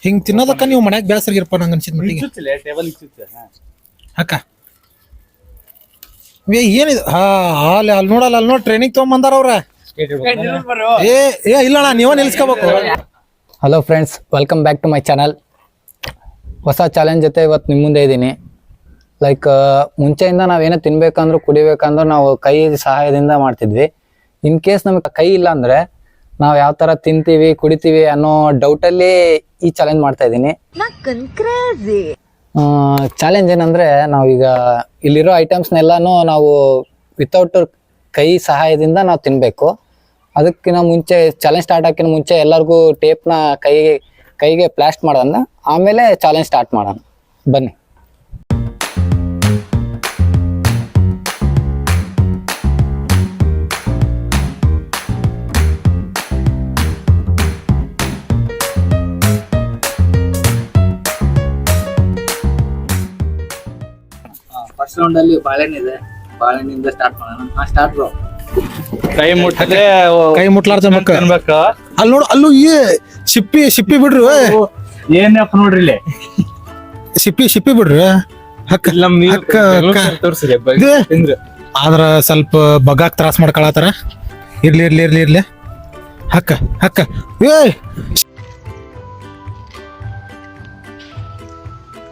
ಹಿಂಗ್ ತಿನ್ನೋದಕ್ಕ ನೀವು ಮನ್ಯಾಗ ಬೇಸರಿಗಿರಪ್ಪ ನಂಗೆ ಅನ್ಸಿದ್ ಮಟ್ಟಿಗೆ ಅಕ್ಕ ಏನಿದು ಅಲ್ಲಿ ನೋಡಲ್ಲ ಅಲ್ಲಿ ನೋಡಿ ಟ್ರೈನಿಂಗ್ ತೊಗೊಂಬಂದಾರ ಅವ್ರ ಇಲ್ಲಣ್ಣ ನೀವ ನಿಲ್ಸ್ಕೋಬೇಕು. Hello friends, welcome back to my channel. ಹೊಸ ಚಾಲೆಂಜ್ ಜೊತೆ ಇವತ್ತು ನಿಮ್ಮ ಮುಂದೆ ಇದ್ದೀನಿ. ಲೈಕ್ ಮುಂಚೆಯಿಂದ ನಾವೇನೋ ತಿನ್ಬೇಕಂದ್ರೂ ಕುಡಿಬೇಕಂದ್ರೂ ನಾವು ಕೈ ಸಹಾಯದಿಂದ ಮಾಡ್ತಿದ್ವಿ. ಇನ್ ಕೇಸ್ ನಮಗೆ ಕೈ ಇಲ್ಲ ಅಂದ್ರೆ ನಾವು ಯಾವ ತರ ತಿಂತೀವಿ ಕುಡಿತೀವಿ ಅನ್ನೋ ಡೌಟಲ್ಲಿ ಈ ಚಾಲೆಂಜ್ ಮಾಡ್ತಾ ಇದ್ದೀನಿ. ಚಾಲೆಂಜ್ ಏನಂದ್ರೆ ನಾವೀಗ ಇಲ್ಲಿರೋ ಐಟಮ್ಸ್ನೆಲ್ಲಾನು ನಾವು ವಿತೌಟ್ ಕೈ ಸಹಾಯದಿಂದ ನಾವು ತಿನ್ಬೇಕು. ಅದಕ್ಕಿಂತ ಮುಂಚೆ ಚಾಲೆಂಜ್ ಸ್ಟಾರ್ಟ್ ಹಾಕಿನ ಮುಂಚೆ ಎಲ್ಲರಿಗೂ ಟೇಪ್ನ ಕೈಗೆ ಪ್ಲಾಸ್ಟ್ ಮಾಡೋಣ, ಆಮೇಲೆ ಚಾಲೆಂಜ್ ಸ್ಟಾರ್ಟ್ ಮಾಡೋಣ. ಬನ್ನಿ. ಫಸ್ಟ್ ರೌಂಡ್ ಅಲ್ಲಿ ಬಾಳೆಹಣ್ಣಿದೆ, ಬಾಳೆಹಣ್ಣಿಂದ ಸ್ಟಾರ್ಟ್ ಮಾಡೋಣ. Start bro. ಕೈ ಮುಟ್ಲಾರ್ದ ಅಲ್ಲಿ ನೋಡು, ಅಲ್ಲೂ ಶಿಪ್ಪಿ ಬಿಡ್ರಿ. ಏನಪ್ಪ ನೋಡ್ರಿ ಇಲ್ಲಿ ಶಿಪ್ಪಿ ಬಿಡ್ರಿ. ಆದ್ರ ಸ್ವಲ್ಪ ಬಗ್ಗಾಕ್ ತ್ರಾಸ್ ಮಾಡ್ಕೊಳತಾರ. ಇರ್ಲಿ ಹಕ್ಕ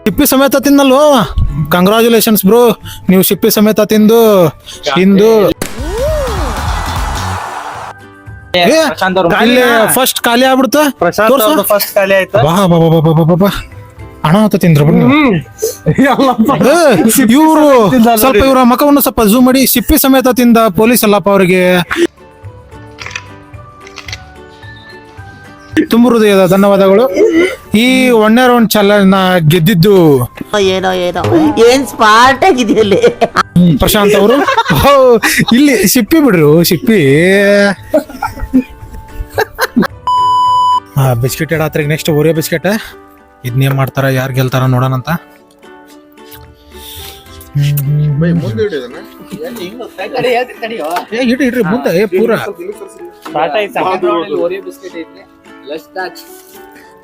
ಶಿಪ್ಪಿ ಸಮೇತ ತಿನ್ನಲ್ವ? ಕಂಗ್ರಾಚುಲೇಷನ್ಸ್ ಬ್ರೋ, ನೀವು ಶಿಪ್ಪಿ ಸಮೇತ ತಿಂದು ಫಸ್ಟ್ ಖಾಲಿ ಆಗ್ಬಿಡ್ತ. ಹಣ ಅಂತ ತಿಂದ್ರ ಇವ್ರು ಸ್ವಲ್ಪ ಇವ್ರ ಮಖವನ್ನು ಸ್ವಲ್ಪ ಝೂಮ್ ಮಾಡಿ. ಶಿಪ್ಪಿ ಸಮೇತ ತಿಂದ ಪೊಲೀಸ್ ಅಲ್ಲಪ್ಪ ಅವ್ರಿಗೆ ತುಂಬ ಹೃದಯದ ಧನ್ಯವಾದಗಳು. ಈ 1ನೇ ರೌಂಡ್ ಚಾಲೆಂಜ್ ನ ಗೆದ್ದಿದ್ದು ಏನ್ ಸ್ಮಾರ್ಟ್ ಆಗಿದೆಯಲ್ಲಿ ಪ್ರಶಾಂತ್ ಅವರು. ಇಲ್ಲಿ ಶಿಪ್ಪಿ ಬಿಡ್ರು, ಶಿಪ್ಪಿ ಬಿಸ್ಕೆಟ್ ಇಡಾತ್ರಿ. Next Oreo biscuit. ಇದನ್ನೇನ್ ಮಾಡ್ತಾರ, ಯಾರು ಗೆಲ್ತಾರ ನೋಡೋಣಂತ. ಇಡ್ರಿ ಮುಂದೆ ಪೂರ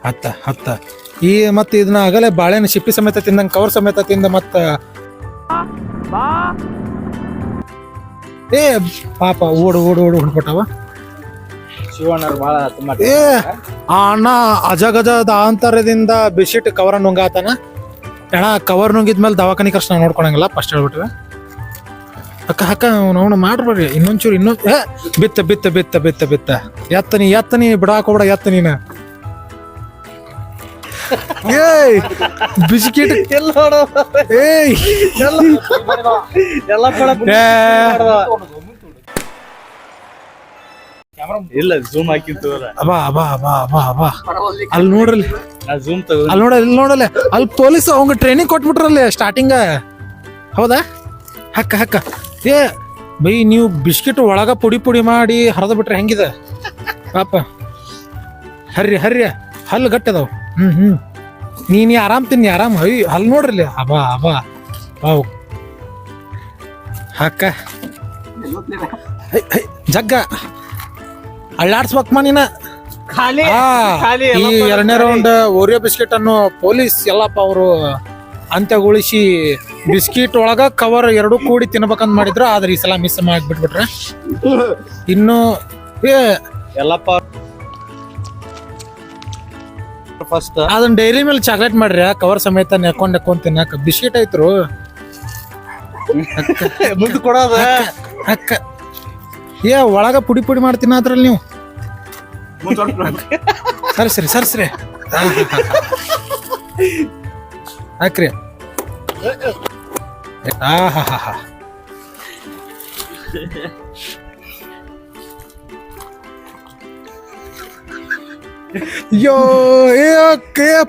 ಹತ್ತ ಈ ಮತ್ತ ಇದನ್ನ ಆಗಲೇ ಬಾಳೆಹಣ್ಣು ಶಿಪ್ಪಿ ಸಮೇತ ತಿಂದಂಗ ಕವರ್ ಸಮೇತ ತಿಂದ ಮತ್ತ ಪಾಪ ಓಡು ಹೊಂದ್ಬಿಟ್ಟವ. ಅಣ್ಣ ಅಜಗಜದ ಅಂತರದಿಂದ ಬಿಸ್ಕಿಟ್ ಕವರ್ ನುಂಗಾತನ. ಅಣ್ಣ ಕವರ್ ನುಂಗಿದ್ಮೇಲೆ ದವಾಖಾನಿ ಕಷ್ಟ ನೋಡ್ಕೊಳಂಗಿಲ್ಲ, ಫಸ್ಟ್ ಹೇಳ್ಬಿಟ್ರೆ. ಹಕ್ಕ ಅವನು ಮಾಡ್ಬೇಡ್ರಿ. ಇನ್ನೊಂಚೂರು ಬಿತ್ತ ಎತ್ತನಿ ಬಿಡಾಕೋಬಿಡ. ಎತ್ತ ನೀನ ಬಿಸ್ಕಿಟ್ ಇಲ್ಲ ಝೂಮ್ ಹಾಕಿತ್ತು. ಅಲ್ಲಿ ನೋಡ್ರಿ, ಇಲ್ಲಿ ನೋಡಲ್ಲ ಅಲ್ಲಿ ಪೊಲೀಸ್ ಅವಂಗ ಟ್ರೈನಿಂಗ್ ಕೊಟ್ಬಿಟ್ರಲ್ಲಿ ಸ್ಟಾರ್ಟಿಂಗ್. ಹೌದಾ? ಹಕ್ಕ ಬೈ ನೀವು ಬಿಸ್ಕಿಟ್ ಒಳಗ ಪುಡಿ ಮಾಡಿ ಹರಿದ ಬಿಟ್ರೆ ಹೆಂಗಿದೆ ಪಾಪ. ಹರ್ರಿ ಹಲ್ಲು ಗಟ್ಟದವ್. ನೀ ಆರಾಮ್ ತಿನ್ನಿ, ಆರಾಮ್. ಹಲ್ಲು ನೋಡ್ರಿ ಹಕ್ಕ ಜಗ್ಗ ಅಳ್ಳಾಡ್ಸ್ಬೇಕಮ್ಮ ನೀನ. ಈ 2ನೇ ರೌಂಡ್ ಓರಿಯೋ ಬಿಸ್ಕಿಟ್ ಅನ್ನು ಪೊಲೀಸ್ ಎಲ್ಲಪ್ಪ ಅವರು ಅಂತ್ಯಗೊಳಿಸಿ ಬಿಸ್ಕಿಟ್ ಒಳಗ ಕವರ್ 2 ಕೂಡಿ ತಿನ್ಬೇಕಂತ ಮಾಡಿದ್ರು. ಆದ್ರೆ ಈ ಸಲ ಮಿಸ್ ಮಾಡಿಬಿಟ್ಬಿಟ್ರೆ. ಇನ್ನು ಎಲ್ಲಪ್ಪ ಫಸ್ಟ್ ಅದನ್ನ ಡೈರಿ ಮೇಲೆ ಚಾಕ್ಲೇಟ್ ಮಾಡ್ರಿ, ಕವರ್ ಸಮೇತ ನೆಕ್ಕೊಂಡ್ ತಿನ್ನಕ. ಬಿಸ್ಕಿಟ್ ಐತ್ರು ಮುಂದೆ ಕೊಡೋದ ಅಕ್ಕ. ಒಳಗ ಪುಡಿ ಮಾಡಿ ತಿನ್ನದ್ರಲ್ಲಿ ನೀವು. ಸರ್ಸ್ರಿ ಹಾಕ್ರಿ. ಅಯ್ಯೋ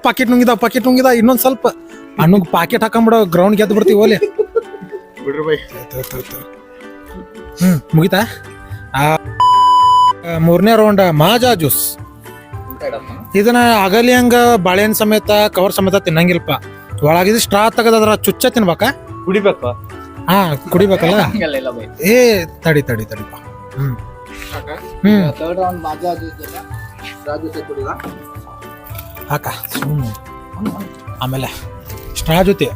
ಪಾಕೆಟ್ ನುಂಗಿದ. ಇನ್ನೊಂದ್ ಸ್ವಲ್ಪ ಹಣ್ಣು ಪಾಕೆಟ್ ಹಾಕೊಂಬಿಡೋ, ಗ್ರೌಂಡ್ ಗೆದ್ದು ಬಿಡ್ತೀವಿ. ಓಲೆ ಮುಗಿತಾ? 3ನೇ ರೌಂಡ್ ಮಾಜಾ ಜ್ಯೂಸ್. ಇದನ್ನ ಅಗಲಿ ಹಂಗ ಬಾಳೆಹಣ್ಣು ಸಮೇತ ಕವರ್ ಸಮೇತ ತಿನ್ನಂಗಿಲ್ಪ. ಒಳಗಿದ್ ಸ್ಟ್ರಾ ತೆಗದ್ರ ಚುಚ್ಚ ತಿನ್ಬೇಕ, ಕುಡಿಬೇಕು. ಕುಡಿಬೇಕಲ್ಲ. ತಡಿ. ಹಾಕ ಆಮೇಲೆ ಸ್ಟ್ರಾ ಜೊತೆ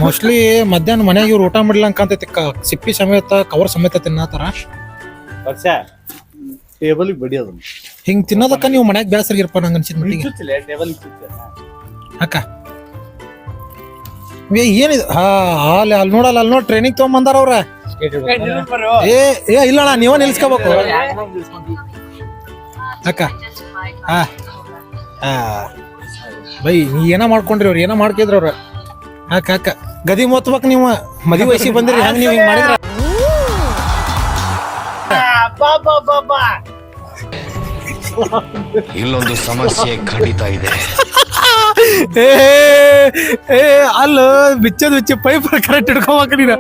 ಮೋಸ್ಟ್ಲಿ ಮಧ್ಯಾಹ್ನ ಮನೆಯಾಗ ಇವ್ರು ಊಟ ಮಾಡಿಲ್ಲ ಅನ್ಕಂತೈತಿ ಸಿಪ್ಪಿ ಸಮೇತ ಕವರ್ ಸಮೇತ ತಿನ್ನತಾರ ವರ್ಷ ಟೇಬಲ್ ಬಡಿ ಅದನ್ನ ಹಿಂಗ್ ತಿನ್ನೋದಕ್ಕ ನೀವು ಮನ್ಯಾಗ ಬೇಸರಿಗಿರಪ್ಪ ನಂಗೆ ಅನ್ಸಿದ್ ಮಟ್ಟಿಗೆ ಟೇಬಲ್ ಅಕ್ಕ ಏನಿದು ಅಲ್ಲಿ ನೋಡಲ್ಲ ಅಲ್ಲಿ ನೋಡಿ ಟ್ರೈನಿಂಗ್ ತಗೊಂಬಂದಾರ ಅವ್ರ ಏ ಇಲ್ಲಣ್ಣ ನೀವ ನಿಲ್ಸ್ಕೋಬೇಕು ಅಕ್ಕ ಹಾ ಬೈ ನೀ ಏನ ಮಾಡ್ಕೊಂಡ್ರಿ ಅವ್ರು ಏನೋ ಮಾಡ್ಕಿದ್ರ ಅವ್ರ ಅಕ್ಕ ಅಕ್ಕ ಗದಿ ಮೊತ್ಬೇಕ್ ನೀವು ಮದುವೆ ವಯಸ್ಸಿಗೆ ಬಂದಿರಿ ಹೆಂಗ್ ನೀವು ಹಿಂಗ್ ಮಾಡಿದ್ರ ಇಲ್ಲೊಂದು ಸಮಸ್ಯೆ ಖಂಡಿತ ಇದೆ. ಏ ಅಲ್ಲ ಬಿಚ್ಚ ಪೈಪ್ ಕರೆಕ್ಟ್ ಹಿಡ್ಕೋಬೇಕ ನೀನು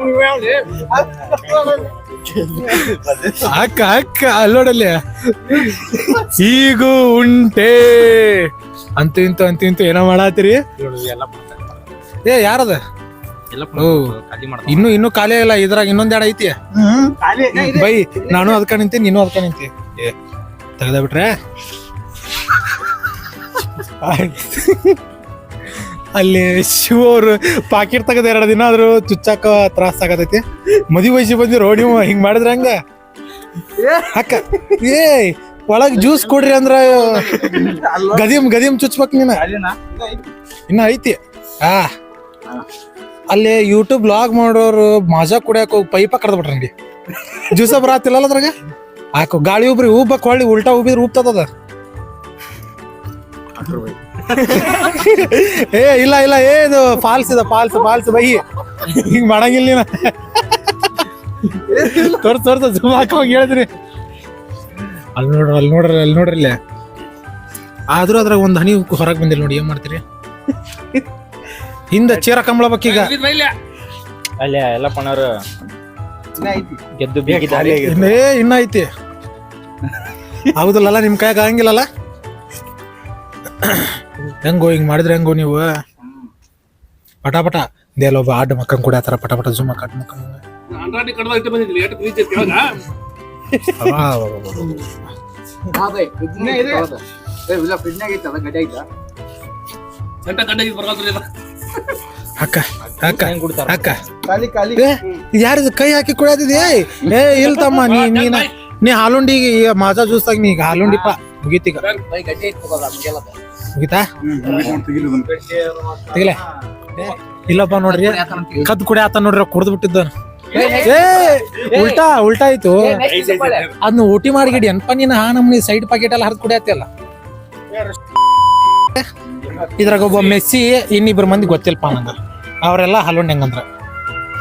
ಅಕ್ಕ ಅಕ್ಕ ಅಲ್ಲಿ ನೋಡಲ್ಲಿ ಈಗೂ ಉಂಟೆ ಅಂತೂ ಇಂತು ಏನೋ ಮಾಡತ್ತೀರಿ ಏ ಯಾರದ ಇನ್ನು ಖಾಲಿ ಇಲ್ಲ ಇದ್ರಾಗ ಇನ್ನೊಂದ್ ಎರಡು ಐತಿ ಬೈ ನಾನು ಅದಕ್ಕ ನಿಂತೀನಿ ನೀನು ಅದಕ್ಕ ನಿಂತಿ ಏ ತೆಗ್ದ ಬಿಟ್ರೆ ಅಲ್ಲಿ ಶಿವ ಅವ್ರು ಪಾಕಿಟ್ ತೆಗದ 2 ದಿನ ಆದ್ರೂ ಚುಚ್ಚಾಕ ತ್ರಾಸ ಆಗತೈತಿ ಮದುವೆ ವಯಸ್ಸಿಗೆ ಬಂದಿರೋ ನೀವು ಹಿಂಗ್ ಮಾಡಿದ್ರ ಹಂಗ ಅಕ್ಕ ಏ ಒಳಗ್ ಜ್ಯೂಸ್ ಕೊಡ್ರಿ ಅಂದ್ರ ಗದಿಮ್ ಚುಚ್ಬೇಕ್ ನೀನ ಇನ್ನ ಐತಿ ಅಲ್ಲಿ ಯೂಟ್ಯೂಬ್ ಬ್ಲಾಗ್ ಮಾಡೋರು ಮಜಾ ಕುಡಿಯಾಕ ಹೋಗಿ ಪೈಪ ಕಡ್ದ್ ಬಿಟ್ರ ನೋಡಿ ಜ್ಯೂಸ ಬರತ್ತಿಲ್ಲ ಅದ್ರಾಗ ಹಾಕು ಗಾಳಿ ಉಬ್ರಿ ಉಬ್ಬಕ್ ಹೊಳ್ಳಿ ಉಲ್ಟಾ ಉಬ್ಬಿದ್ರೆ ಉಬ್ತದ ಏ ಇಲ್ಲ ಇದು ಫಾಲ್ಸ್ ಬೈ ಹಿಂಗ್ ಮಾಡಂಗಿಲ್ಲ ನೀನ ತೋರ್ಸ ಜೂಮ್ ಹಾಕೋಗಿ ಹೇಳಿದ್ರಿ ಅಲ್ಲಿ ನೋಡ್ರಿ ಆದ್ರೂ ಅದ್ರಾಗ ಒಂದ್ ಹನಿ ಹೊರಗೆ ಬಂದಿಲ್ಲ ನೋಡಿ ಏನ್ ಮಾಡ್ತೀರಿ ಹಿಂದ ಚೀರ ಕಂಬಳ ಬಕ್ಕೀಗ ಅಲ್ಲೇ ಎಲ್ಲ ಪಣರು ಗೆದ್ದು ಇನ್ನ ಐತಿ ಹೌದಲ್ಲ ನಿಮ್ ಕೈಯಾಗ ಆಗಂಗಿಲ್ಲಲ್ಲ ಹೆಂಗೋ ಹಿಂಗ್ ಮಾಡಿದ್ರೆ ಹೆಂಗೋ ನೀವು ಪಟ ದೇಲೊಬ್ಬ ಆಡ್ ಮಕ್ಕಂಗ್ ಕುಡಿಯತ್ತಾರ ಪಟ ಜುಮ್ ಕಟ್ ಮಕ್ಕಂಗ ಅಕ್ಕ ಯಾರಿದ ಕೈ ಹಾಕಿ ಕುಡಿಯತಿದ್ಯಾ ಏ ಇಲ್ ತಮ್ಮ ನೀ ಹಾಲುಂಡಿಗೆ ಮಾಜಾ ಜ್ಯೂಸ್ ಆಗಿ ನೀ ಈಗ ಹಾಲುಂಡಿಪ್ಪ ಮುಗೀತೀಗ ಮುಗಿತಾ ತೆಗಿಲೆ ಇಲ್ಲಪ್ಪ ನೋಡ್ರಿ ಕದ್ ಕುಡಿ ಆತ ನೋಡ್ರಿ ಕುಡ್ದು ಬಿಟ್ಟಿದ್ದ ಏ ಉಲ್ಟಾ ಆಯ್ತು ಅದನ್ನ ಊಟಿ ಮಾಡಿಗಿಡಿ ಅನ್ಪ ನೀನ್ ನಮ್ನಿ ಸೈಡ್ ಪಾಕೆಟ್ ಎಲ್ಲ ಹರಿದ್ ಕುಡಿಯತ್ತಲ್ಲ ಇದ್ರಾಗ ಒಬ್ಬ ಮೆಸ್ಸಿ ಇನ್ನಿಬ್ರು ಮಂದಿ ಗೊತ್ತಿಲ್ಪ ನಂಗ ಅವರೆಲ್ಲ ಹಾಲುಂಡಿ ಹೆಂಗಂದ್ರ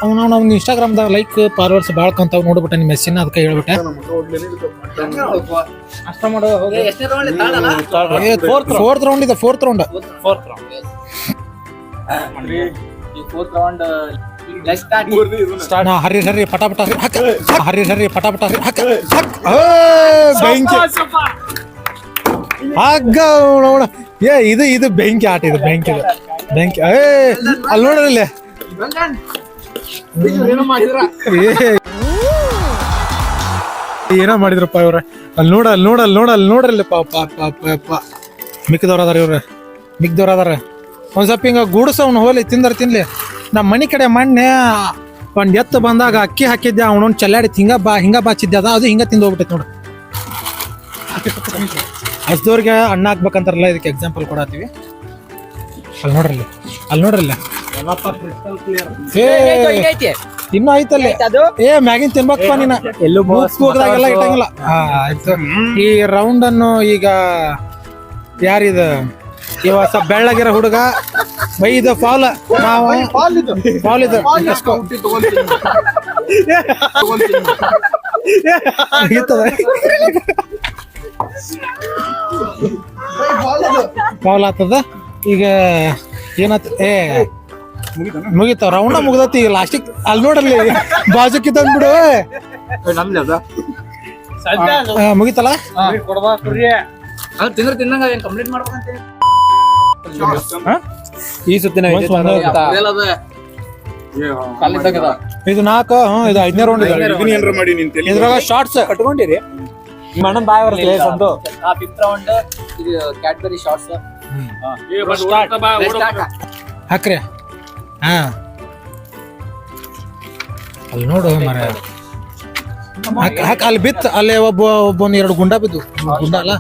ಅವ್ನು ಇನ್ಸ್ಟಾಗ್ರಾಮ್ದಾಗ ಲೈಕ್ ಫಾಲೋವರ್ಸ್ ಬಾಳ್ಕಂತಾವ್ ನೋಡ್ಬಿಟ್ಟೆ ನಿಮ್ಮ ಮೆಸ್ಸಿನ ಅದಕ್ಕೆ ಹೇಳ್ಬಿಟ್ಟೆ ಫೋರ್ತ್ ರೌಂಡ್ ಇದೆ ಫೋರ್ತ್ ರೌಂಡ್ ಹರಿ ಪಟಾಪಟ ಹರಿ ಪಟಾಪಟ ಬೆಂಕಿ ಹಗ್ಗ ಏ ಇದು ಬೆಂಕಿ ಆಟ ಇದು ಬೆಂಕಿ ಏ ಅಲ್ಲಿ ನೋಡ್ರಿ ಏನೋ ಮಾಡಿದ್ರಪ್ಪ ಇವ್ರ ಅಲ್ಲಿ ನೋಡ್ರಲ್ಲಿ ಮಿಕ್ದವ್ರ ಅದಾರ ಒಂದ್ ಸ್ವಲ್ಪ ಹಿಂಗ ಗೂಡ್ಸ ಅವ್ನು ಹೋಲಿ ತಿನ್ಲಿ ನಮ್ಮ ಮನಿ ಕಡೆ ಮೊನ್ನೆ ಒಂದ್ ಎತ್ತು ಬಂದಾಗ ಅಕ್ಕಿ ಹಾಕಿದ್ದೆ ಅವನೊಂದ್ ಚಲ್ಲಾಡಿ ಹಿಂಗ ಬಾಚಿದ್ದೆ ಅದು ಹಿಂಗ ತಿಂದು ಹೋಗ್ಬಿಟ್ಟೈತಿ ನೋಡು ಹಸ್ದವ್ರಿಗೆ ಅಣ್ಣ ಹಾಕ್ಬೇಕಂತಾರಲ್ಲ ಇದಕ್ಕೆ ಎಕ್ಸಾಂಪಲ್ ಕೊಡತ್ತೀವಿ ಅಲ್ಲಿ ನೋಡ್ರಲ್ಲ ಇನ್ನೂ ಐತಲ್ಲಿ ಏ ಮ್ಯಾಗಿನ್ ತಿನ್ಬೇಕಪ್ಪ ನೀನ ಎಲ್ಲೂ ಹೋಗದಾಗೆಲ್ಲ ಇಟ್ಟಂಗಿಲ್ಲ ಆಯ್ತು ಈ ರೌಂಡ್ ಅನ್ನು ಈಗ ಯಾರಿದ ಇವ ಸ್ವಲ್ಪ ಬೆಳ್ಳಗಿರೋ ಹುಡುಗ ಬೈ ಇದು ಫಾಲ್ ನಾವು ಫಾಲ್ ಇದು ಫಾಲ್ ಆಗ್ತದ ಈಗ ಏನತ್ತ ಏ ಮುಗಿತಾವ ರೌಂಡ ಮುಗ್ದತಿ ಈಗ ಲಾಸ್ಟಿಕ್ ಅಲ್ಲಿ ನೋಡ್ರಲ್ಲಿ ಬಾಜುಕಿ ತಂದ್ಬಿಡು ಮುಗಿತಲ್ಲ ಈ ಸುತ್ತಿನ ಇದು 4 ಇದು 5ನೇ ರೌಂಡ್ ಇದ್ರಾಗ ಶಾರ್ಟ್ಸ್ ಕಟ್ಕೊಂಡಿರಿ ಮಣ್ಣನ್ ಬಾಯ್ ಬರ್ತದೆ ಸಂತು. ಫಿಫ್ತ್ ರೌಂಡ್ ಇದು ಕ್ಯಾಡ್ಬರಿ ಶಾರ್ಟ್ಸ್. ಹಾಕ್ರಿ. ಹಾ ಅಲ್ಲಿ ನೋಡು ಮರ ಹಾಕ ಅಲ್ಲಿ ಬಿತ್ತ ಅಲ್ಲಿ ಒಬ್ಬನ 2 ಗುಂಡ ಬಿದ್ದು. ಗುಂಡ ಅಲ್ಲ,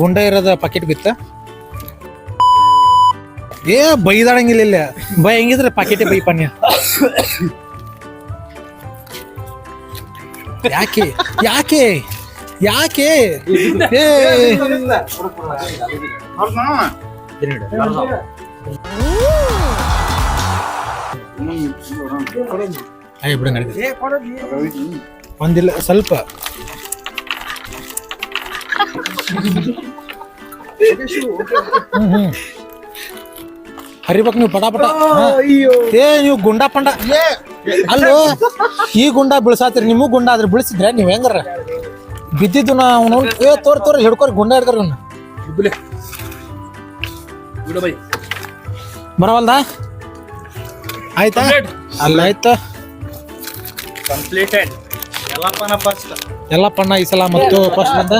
ಗುಂಡ ಇರೋದ ಪಾಕೆಟ್ ಬಿತ್ತ. ಬೈದಾಡಂಗಿಲ್ಲ ಇಲ್ಲ, ಬೈ ಹೆಂಗಿದ್ರೆ ಪಾಕೆಟೇ ಬೈ ಪನ್ಯ. ಯಾಕೆ ಯಾಕೆ ಯಾಕೆ ಬಿಡ ಒಂದಿಲ್ಲ ಸ್ವಲ್ಪ ಹರಿಬೇಕು ನೀವು ಪಟ. ನೀವು ಗುಂಡ ಪಂಡ ಅಲ್ಲೋ, ಈ ಗುಂಡ ಬಿಳ್ಸಾತಿರಿ. ನಿಮಗ್ ಗುಂಡ ಆದ್ರೆ ಬಿಳಿಸಿದ್ರೆ ನೀವ್ ಹೆಂಗಾರ ಬಿದ್ದಿದ್ದು ನಾವು ತೋರ್ ಹಿಡ್ಕೋರಿ ಗುಂಡ ಹಿಡ್ಕೋರಿ. ಬರವಲ್ದ ಆಯ್ತಾ? ಅಲ್ಲ ಆಯ್ತಾ, ಕಂಪ್ಲೀಟೆಡ್. ಎಲ್ಲ ಪಣ್ಣ ಈ ಸಲ ಮತ್ತು ಫಸ್ಟ್ ಬಂದ.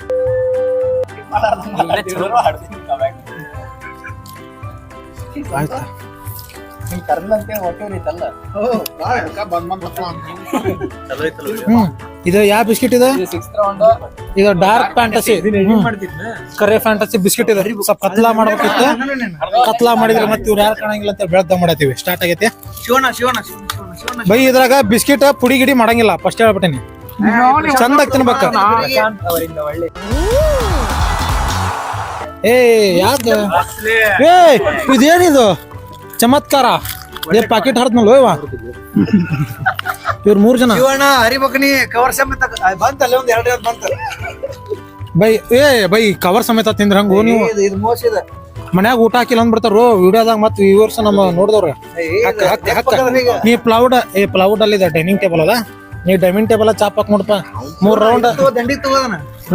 ಆಯ್ತಾ ಇದು ಯಾವ ಬಿಸ್ಕಿಟ್ ಇದೆ? ಇದು ಡಾರ್ಕ್ ಫ್ಯಾಂಟಸಿ, ಕರೆ ಫ್ಯಾಂಟಸಿ ಬಿಸ್ಕಿಟ್ ಇದೆ. ಸ್ವಲ್ಪ ಕತ್ಲಾ ಮಾಡ್ಬೇಕಿತ್ತು, ಕತ್ಲಾ ಮಾಡಿದ್ರೆ ಮತ್ತೆ ಇವ್ರು ಯಾರು ಕಾಣಂಗಿಲ್ಲ ಅಂತ ಬೆಳಗ್ದ ಮಾಡತ್ತೀವಿ. ಸ್ಟಾರ್ಟ್ ಆಗೈತಿ ಬೈ. ಇದ್ರಾಗ ಬಿಸ್ಕಿಟ್ ಪುಡಿ ಗಿಡಿ ಮಾಡಂಗಿಲ್ಲ, ಫಸ್ಟ್ ಹೇಳ್ಬಿಟ್ಟೇನಿ. ಚಂದ ತಿನ್ಬೇಕ. ಯಾಕ ಇದೇನಿದು ಚಮತ್ಕಾರ? ಪಾಕೆಟ್ ಹರ್ದ್ನಲ್ಲ ಇವ. ಇವ್ರು 3 ಜನ ಬೈ ಕವರ್ ಸಮೇತ ತಿಂದ್ರ ಹಂಗ ನೀವು ಮನ್ಯಾಗ ಊಟ ಹಾಕಿಲ್ಲ ಅಂದ್ಬಿಡ್ತಾರ ವಿಡಿಯೋದಾಗ. ಮತ್ ವ್ಯೂವರ್ಸ್ ನಮ್ಮ ನೋಡಿದವ್ರ ನೀ ಪ್ಲೌಡ್ ಅಲ್ಲಿ ಡೈನಿಂಗ್ ಟೇಬಲ್ ಅದ, ನೀ ಡೈನಿಂಗ್ ಟೇಬಲ್ ಚಾಪ್ ಹಾಕ್ ನೋಡಪ್ಪ. 3 ರೌಂಡ್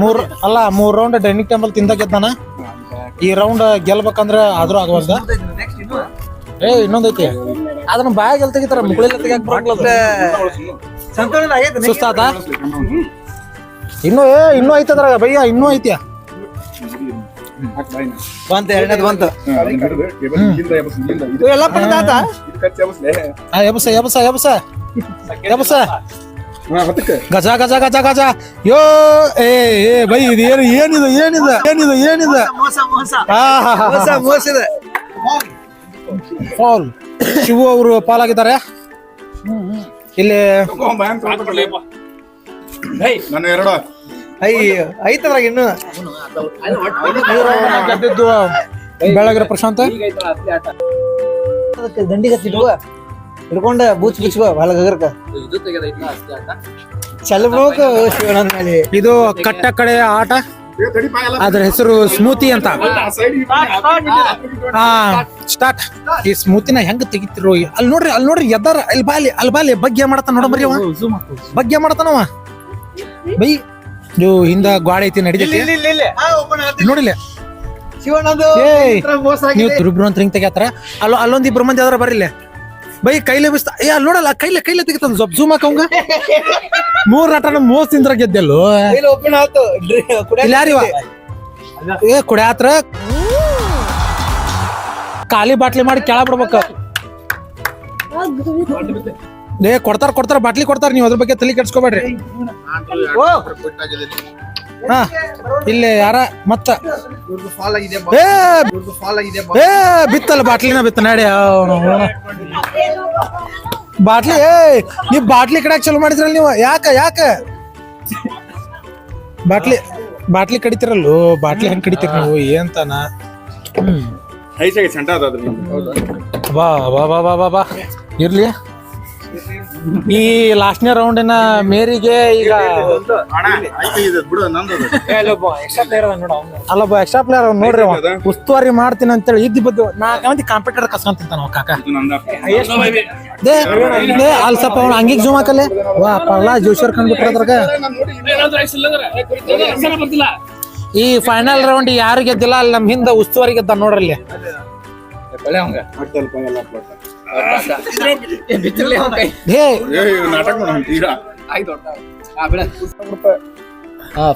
3 ರೌಂಡ್ ಡೈನಿಂಗ್ ಟೇಬಲ್ ತಿಂದ ಗೆದ್ದಾನ. ಈ ರೌಂಡ್ ಗೆಲ್ಬೇಕಂದ್ರ ಆದ್ರೂ ಆಗವಲ್ದ. ಇನ್ನೊಂದೈತಿ ಅದನ್ನ ಬಾಯಾಗ ತೆಗಿತಾರ, ಮುಗುಳೆಲ್ಲ ತೆಗಿಯಾಕ ಬರಂಗಿಲ್ಲ. ಸುಸ್ತಾತ ಇನ್ನೂ ಐತದ್ರಾಗ ಬಯ್ಯ, ಇನ್ನೂ ಐತ್ಯಾ. ಗಜ ಗಜ ಗಜ ಗಜ ಯೋ ಬೈ. ಇದು ಏನಿದೆ ಏನಿದೆ ಏನಿದೆ ಏನಿದೆ? ಫಾಲ್ ಶಿವು ಅವರು ಪಾಲಾಗಿದ್ದಾರೆ ಇಲ್ಲಿ. ಐತದ್ರಾಗ ಇನ್ನು ಗೆದ್ದಿದ್ದು ಬೆಳಗಿರ ಪ್ರಶಾಂತ. ದಂಡಿಗೆ ಹಿಡ್ಕೊಂಡ ಬೂಚ್ ಬಿಚ್ಕೋ ಹೊಲಗರ್ಕ ಚಲಬೇಕು ಶಿವನಂದ ಮೇಲೆ. ಇದು ಕಟ್ಟ ಕಡೆ ಆಟ, ಅದ್ರ ಹೆಸರು ಸ್ಮೂತಿ ಅಂತ. ಸ್ಟಾರ್ಟ್. ಈ ಸ್ಮೂತಿನ ಹೆಂಗ್ ತೆಗಿತಿರೋ ಅಲ್ಲಿ ನೋಡ್ರಿ, ಅಲ್ಲಿ ನೋಡ್ರಿ ಎದ್ದಾರ. ಅಲ್ಲಿ ಬಾಲಿ ಬಗ್ಗೆ ಮಾಡತಾನ ನೋಡ ಬರ್ರಿ, ಬಗ್ಗೆ ಮಾಡತಾನವ ಬೈ. ನೀವು ಹಿಂದ ಗಾಡಿ ಐತಿ ನಡಿತೈತಿ ನೋಡಿಲ್ಲ. ನೀವು ದುರ್ಬ್ರು ಅಂತ ಹಿಂಗ್ ತೆಗಿತಾರ. ಅಲ್ಲೊಂದ್ 2 ಮಂದಿ ಅದ್ರ ಬರ್ರಿಲ್ಲ ಬೈ. ಕೈಲೇ ಬಿಸ್ತಾ ಅಲ್ಲಿ ನೋಡಲ್ಲ, ಕೈಲೇ ತೆಗಿತಾನ. ಜೂಮ್ ಹಾಕಂಗ 3 ಆಟನ ಮೋಸ್ ತಿಂದ್ರ ಗೆದ್ದೆಲ್ಲೋ. ಯಾರಿವ ಕುಡ್ಯಾತ್ರ ಖಾಲಿ ಬಾಟ್ಲಿ ಮಾಡಿ ಕೆಳ ಬಿಡ್ಬೇಕ. ಕೊಡ್ತಾರ ಬಾಟ್ಲಿ ಕೊಡ್ತಾರ. ನೀವು ಅದ್ರ ಬಗ್ಗೆ ತಲೆ ಕೆಡ್ಸ್ಕೊಬೇಡ್ರಿ. ಹಾ ಇಲ್ಲಿ ಯಾರ ಮತ್ತ ಬಿತ್ತಲ್ಲ ಬಾಟ್ಲಿನ ಬಿತ್ತ ನಡಿ. ಬಾಟ್ಲಿ ನೀವ್ ಬಾಟ್ಲಿ ಕಡೆ ಚಲೋ ಮಾಡಿದ್ರಲ್ಲ ನೀವು. ಯಾಕ ಬಾಟ್ಲಿ ಕಡಿತಿರಲ್ಲೋ? ಬಾಟ್ಲಿ ಹೆಂಗ್ ಕಡಿತೀರಿ ನೀವು ಏಂತಾನ? ಬಾ ಬಾ ಬಾ ಬಾ ಬಾ ಬಾ ಇರ್ಲಿ. ಈ ಲಾಸ್ಟ್ನೇ ರೌಂಡಿನ ಮೇರಿಗೆ ಈಗ ಅಲ್ಲೊಬ್ಬ ಎಕ್ಸ್ಟ್ರಾ ಪ್ಲೇಯರ್ ನೋಡ್ರಿ, ಉಸ್ತುವಾರಿ ಮಾಡ್ತೀನಿ ಅಂತೇಳಿ ಇದ್ದಿ ಬದ್ದು 4 ಮಂದಿ ಕಾಂಪಿಟೇಟರ್ ಕಸ್ಕೊಂತಿಂತಾನ ಕಾಕ. ಅಲ್ಲಿ ಸ್ವಲ್ಪ ಅವ್ನು ಹಂಗಿಗ್ ಜೂಮ್ ಹಾಕಲ್ಲೇ. ವಾ ಪರ್ಲಾ ಜೋಶರ್ ಕಂಡ್ಬಿಟ್ರ ಅದ್ರಾಗ. ಈ ಫೈನಲ್ ರೌಂಡ್ ಯಾರು ಗೆದ್ದಿಲ್ಲ ಅಲ್ಲಿ ನಮ್ ಹಿಂದ ಉಸ್ತುವಾರಿ ಗೆದ್ದ ನೋಡ್ರಲ್ಲಿ.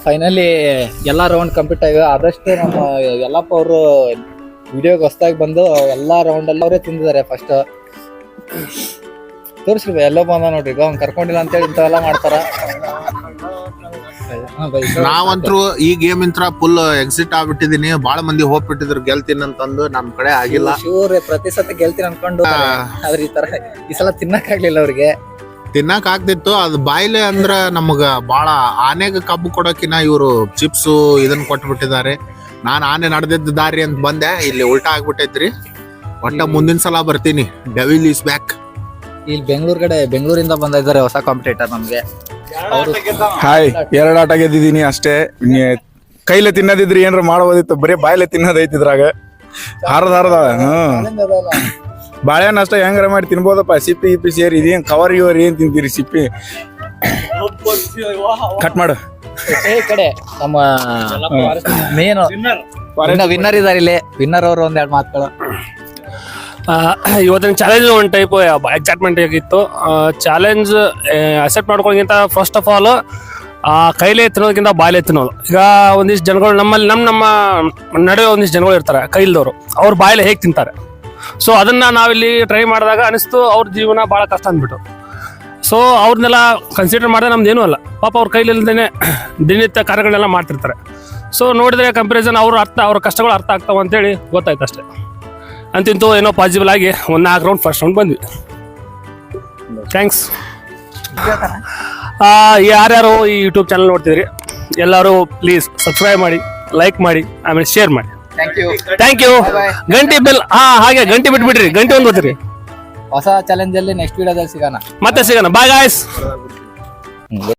ಫೈನಲಿ ಎಲ್ಲ ರೌಂಡ್ ಕಂಪ್ಲೀಟ್ ಆಗಿವೆ. ಆದಷ್ಟು ನಮ್ಮ ಯಲ್ಲಪ್ಪ ಅವರು ವಿಡಿಯೋಗೆ ಹೊಸದಾಗಿ ಬಂದು ಎಲ್ಲ ರೌಂಡಲ್ಲಿ ಅವರೇ ತಿಂದಿದ್ದಾರೆ. ಫಸ್ಟ್ ತೋರಿಸ್ರಿ ಎಲ್ಲ ಬಂದ ನೋಡ್ರಿ, ಈಗ ಅವ್ನು ಕರ್ಕೊಂಡಿಲ್ಲ ಅಂತೇಳಿ ಇಂಥವೆಲ್ಲ ಮಾಡ್ತಾರ. ನಾವಂತ್ರು ಈ ಗೇಮ್ ಇಂತ್ರ ಫುಲ್ ಎಕ್ಸಿಟ್ ಆಗ್ಬಿಟ್ಟಿದೀನಿ. ಬಾಳ ಮಂದಿ ಹೋಗ್ಬಿಟ್ಟಿದ್ರು ಗೆಲ್ತೀನಿ ಅಂತಂದು, ನಮ್ ಕಡೆ ಆಗಿಲ್ಲ. ಶಿವರ್ ಪ್ರತಿ ಸತಿ ಗೆಲ್ತೀನಿ ಅನ್ಕೊಂಡು ಆದ್ರೆ ಈ ತರ ಈ ಸಲ ತಿನ್ನಕ್ ಆಗ್ಲಿಲ್ಲ ಅವ್ರಿಗೆ. ತಿನ್ನಕ್ ಆಗ್ತಿತ್ತು, ಅದು ಬಾಯ್ಲೆ ಅಂದ್ರ ನಮಗ ಬಾಳ ಆನೆಗ ಕಬ್ಬು ಕೊಡೋಕಿನ ಇವ್ರು ಚಿಪ್ಸ್ ಇದನ್ ಕೊಟ್ಬಿಟ್ಟಿದ್ದಾರೆ. ನಾನ್ ಆನೆ ನಡೆದಿದ್ದ ದಾರಿ ಅಂತ ಬಂದೆ, ಇಲ್ಲಿ ಉಲ್ಟಾ ಆಗ್ಬಿಟ್ಟೈತ್ರಿ. ಒಟ್ಟ ಮುಂದಿನ ಸಲ ಬರ್ತೀನಿ. Devil is back. ಇಲ್ಲಿ ಬೆಂಗಳೂರಿಂದ ಬಂದಿದ್ದಾರೆ ಹೊಸ ಕಾಂಪಿಟೇಟರ್ ನಮ್ಗೆ. ಹಾಯ್, 2 ಆಟ ಗೆದ್ದಿದ್ದೀನಿ ಅಷ್ಟೇ. ಕೈಲೆ ತಿನ್ನದಿದ್ರಿ ಏನ್ರ ಮಾಡೋದಿತ್ತು, ಬರೀ ಬಾಯ್ಲೆ ತಿನ್ನೋದೈತಿದ್ರಾಗ. ಹಾರದ ಬಾಳೆಹಣ್ಣು ಅಷ್ಟೇ ಹೆಂಗಾರ ಮಾಡಿ ತಿನ್ಬೋದಪ್ಪ. ಸಿಪ್ಪಿ ಗಿಪ್ಪಿ ಸೇರಿ ಇದೇನ್ ಕವರ್ ಗಿವರ್ ಏನ್ ತಿಂತೀರಿ? ಸಿಪ್ಪಿ ಕಟ್ ಮಾಡು. ಈ ಕಡೆ ನಮ್ಮ ಮೇನ್ ವಿನ್ನರ್ ಇದಾರೆ ಇಲ್ಲಿ. ವಿನ್ನರ್ ಅವರು ಒಂದೆರಡು ಮಾತುಗಳು. ಇವತ್ತಿನ ಚಾಲೆಂಜ್ ಒಂದು ಟೈಪ್ ಎಕ್ಸೈಟ್ಮೆಂಟ್ ಆಗಿತ್ತು. ಚಾಲೆಂಜ್ ಅಕ್ಸೆಪ್ಟ್ ಮಾಡ್ಕೊಳ್ಳೋಕ್ಕಿಂತ ಫಸ್ಟ್ ಆಫ್ ಆಲ್ ಕೈಲೇ ತಿನ್ನೋದಕ್ಕಿಂತ ಬಾಯಲ್ಲೇ ತಿನ್ನೋದು. ಈಗ ಒಂದಿಷ್ಟು ಜನಗಳು ನಮ್ಮಲ್ಲಿ ನಮ್ಮ ನಡುವೆ ಒಂದಿಷ್ಟು ಜನಗಳು ಇರ್ತಾರೆ ಕೈಲ್ದವರು, ಅವ್ರು ಬಾಯಲ್ಲೇ ಹೇಗೆ ತಿಂತಾರೆ. ಸೊ ಅದನ್ನ ನಾವಿಲ್ಲಿ ಟ್ರೈ ಮಾಡಿದಾಗ ಅನಿಸ್ತು ಅವ್ರ ಜೀವನ ಭಾಳ ಕಷ್ಟ ಅಂದ್ಬಿಟ್ಟು. ಸೊ ಅವ್ರನ್ನೆಲ್ಲ ಕನ್ಸಿಡರ್ ಮಾಡಿದ್ರೆ ನಮ್ದೇನೂ ಅಲ್ಲ, ಪಾಪ ಅವ್ರ ಕೈಲಿಲ್ದೇನೆ ದಿನನಿತ್ಯ ಕಾರ್ಯಗಳನ್ನೆಲ್ಲ ಮಾಡ್ತಿರ್ತಾರೆ. ಸೊ ನೋಡಿದ್ರೆ ಕಂಪ್ಯಾರಿಸನ್ ಅವ್ರ ಕಷ್ಟಗಳು ಅರ್ಥ ಆಗ್ತಾವ ಅಂತೇಳಿ ಗೊತ್ತಾಯ್ತು ಅಷ್ಟೇ. ಅಂತಿಂತೂ ಏನೋ ಪಾಸಿಬಲ್ ಆಗಿ 4 ರೌಂಡ್ ಫಸ್ಟ್ ರೌಂಡ್ ಬಂದ್ವಿ. ಥ್ಯಾಂಕ್ಸ್. ಯಾರ್ಯಾರು ಈ ಯೂಟ್ಯೂಬ್ ಚಾನಲ್ ನೋಡ್ತಿದ್ರಿ ಎಲ್ಲರೂ ಪ್ಲೀಸ್ ಸಬ್ಸ್ಕ್ರೈಬ್ ಮಾಡಿ, ಲೈಕ್ ಮಾಡಿ, ಆಮೇಲೆ ಶೇರ್ ಮಾಡಿ. Thank you. ಗಂಟೆ ಬೆಲ್ ಹಾಗೆ ಗಂಟೆ ಬಿಟ್ಬಿಡ್ರಿ, ಗಂಟೆ ಒಂದು ಗೊತ್ತಿರಿ. ಹೊಸ ಚಾಲೆಂಜ್ ಅಲ್ಲಿ ನೆಕ್ಸ್ಟ್ ವಿಡಿಯೋದಲ್ಲಿ ಸಿಗೋಣ. ಮತ್ತೆ ಸಿಗೋಣ. Bye guys.